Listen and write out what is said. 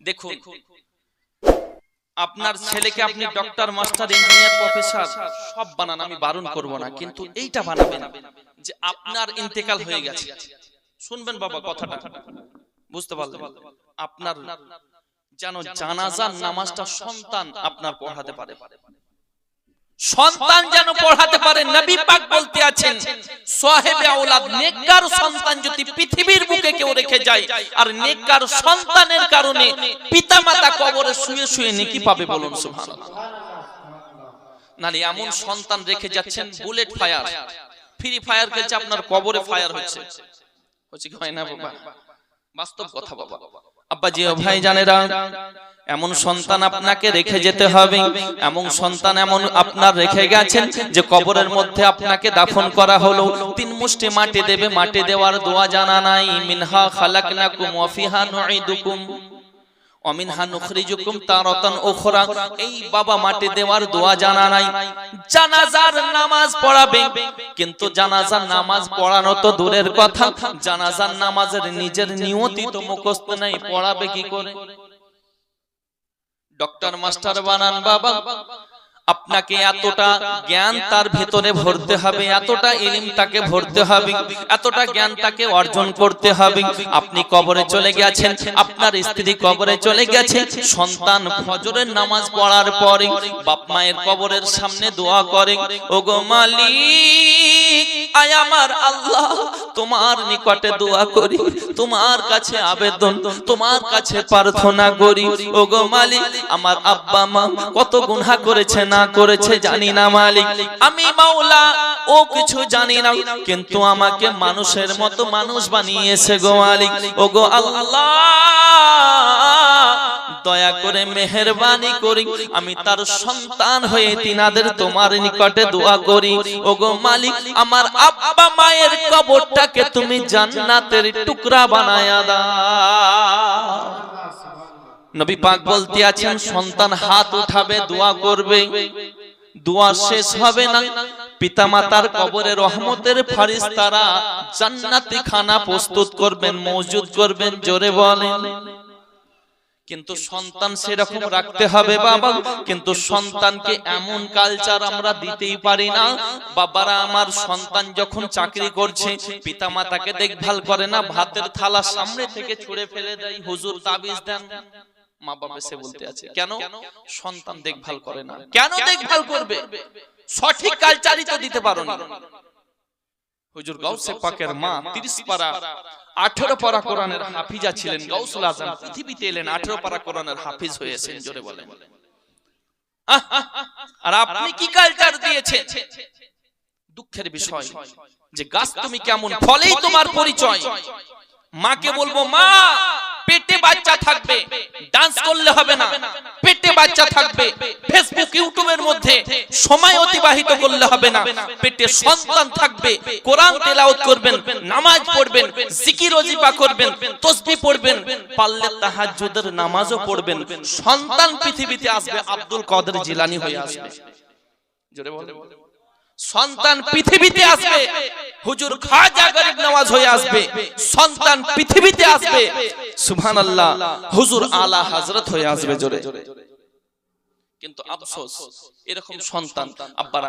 দেখুন, আপনার ছেলেকে আপনি ডক্টর, মাস্টার, ইঞ্জিনিয়ার, প্রফেসর সব বানান, আমি বারণ করব না, কিন্তু এইটা বানাবেন যে আপনার ইন্তেকাল হয়ে গেছে। শুনবেন বাবা কথাটা, বুঝতে পারলেন? আপনার যেন জানাজার নামাজটা সন্তান আপনার পড়াতে পারে, সন্তান যেন পড়াতে পারে। নবী পাক বলতে আছেন, সাহেবে আওলাদ নেককার সন্তান যদি পৃথিবীর বুকে কেউ রেখে যায়, আর নেককার সন্তানের কারণে পিতামাতা কবরে শুয়ে শুয়ে নেকি পাবে, বলুন সুবহানাল্লাহ। নালে এমন সন্তান রেখে যাচ্ছেন, বুলেট ফায়ার, ফ্রি ফায়ার খেলছে, আপনার কবরে ফায়ার হচ্ছে কি হয় না বাবা? বাস্তব কথা বাবা। আব্বাজি ও ভাই জানেরা, এমন সন্তান আপনাকে রেখে যেতে হবে, এমন সন্তান এমন আপনার রেখে গেছেন যে কবরের মধ্যে আপনাকে দাফন করা হলো, 3 মুষ্টি মাটি দেবে, মাটি দেওয়ার দোয়া জানা নাই। মিনহা খালাকনাকুম ওয়া ফিহা নুঈদুকুম ওয়া মিনহা নুখরিজুকুম তারাতান উখরা। এই বাবা মাটি দেওয়ার দোয়া জানা নাই। জানাজার নামাজ পড়াবে, কিন্তু জানাজার নামাজ পড়ানো তো দূরের কথা, জানাজার নামাজের নিজের নিয়তি তো মুখস্থ নাই, পড়াবে কি করে? ডক্টর, মাস্টার বানান বাবা, আপনাকে এতটা জ্ঞান তার ভিতরে ভরতে হবে, এতটা ইলম তাকে ভরতে হবে, এতটা জ্ঞান তাকে অর্জন করতে হবে। আপনি কবরে চলে গেছেন, আপনার স্ত্রী কবরে চলে গেছে, সন্তান ফজরের নামাজ পড়ার পরে বাপ মায়ের কবরের সামনে দোয়া করে, ওগো মালিক, আয় আমার আল্লাহ, তোমার নিকটে দোয়া করি, তোমার কাছে আবেদন, তোমার কাছে প্রার্থনা করি, ওগো মালিক, আমার আব্বা মা কত গুনাহ করেছে না করেছে জানি না মালিক, আমি মাওলা ও কিছু জানি না, কিন্তু আমাকে মানুষের মতো মানুষ বানিয়েছে গো মালিক, ওগো আল্লাহ, দয়া করে মেহেরবানি করি, আমি তার সন্তান হয়ে তিনাদের তোমার নিকটে দোয়া করি, ওগো মালিক, আমার আব্বা মায়ের কবরটাকে তুমি জান্নাতের টুকরা বানায়া দাও। নবী পাক বলতে আছেন, সন্তান হাত উঠাবে, দোয়া করবে, দোয়া শেষ হবে না, পিতামাতার কবরে রহমতের ফেরেশতারা জান্নাতি খানা প্রস্তুত করবেন, মওজুদ করবেন, জোরে বলেন। কিন্তু সন্তান সেরকম রাখতে হবে বাবা, কিন্তু সন্তানকে এমন কালচার আমরা দিতেই পারি না। বাবারা আমার সন্তান যখন চাকরি করছে, পিতামাতাকে দেখভাল করে না, ভাতের থালা সামনে থেকে ছুঁড়ে ফেলে দেয়, হুজুর তাবিজ দেন, মা বাবা এসে বলতে আছে কেন? সন্তান দেখভাল করে না। কেন দেখভাল করবে? সঠিক কালচারই তো দিতে পারো না। হুজুর গাউসে পাকের মা 30 পারা 18 পারা কোরআনের হাফিজা ছিলেন, গাউসুল আজম পৃথিবীতে এলেন, 18 পারা কোরআনের হাফিজ হয়েছেন, জোরে বলেন। আর আপনি কি কালচার দিয়েছেন? দুঃখের বিষয় যে গাছ তুমি কেমন, ফলেই তোমার পরিচয়। মাকে বলবো, মা পেটে বাচ্চা থাকবে, ডান্স করলে হবে না, পেটে বাচ্চা থাকবে, ফেসবুক ইউটিউবের মধ্যে সময় অতিবাহিত করলে হবে না, পেটে সন্তান থাকবে, কোরআন তেলাওয়াত করবেন, নামাজ পড়বেন, জিকির ওজিফা করবেন, তাসবিহ পড়বেন, পারলে তাহাজ্জুদের নামাজও পড়বেন, সন্তান পৃথিবীতে আসবে আব্দুল কাদের জিলানী হয়ে আসবে, জোরে বলেন। সন্তান পৃথিবীতে আসবে হুজুর খাজা গরিব নওয়াজ হয়ে আসবে, সন্তান পৃথিবীতে আসবে সুবহানাল্লাহ হুজুর আলা হযরত হয়ে আসবে, জোরে। কিন্তু আফসোস, এরকম সন্তান আব্বারা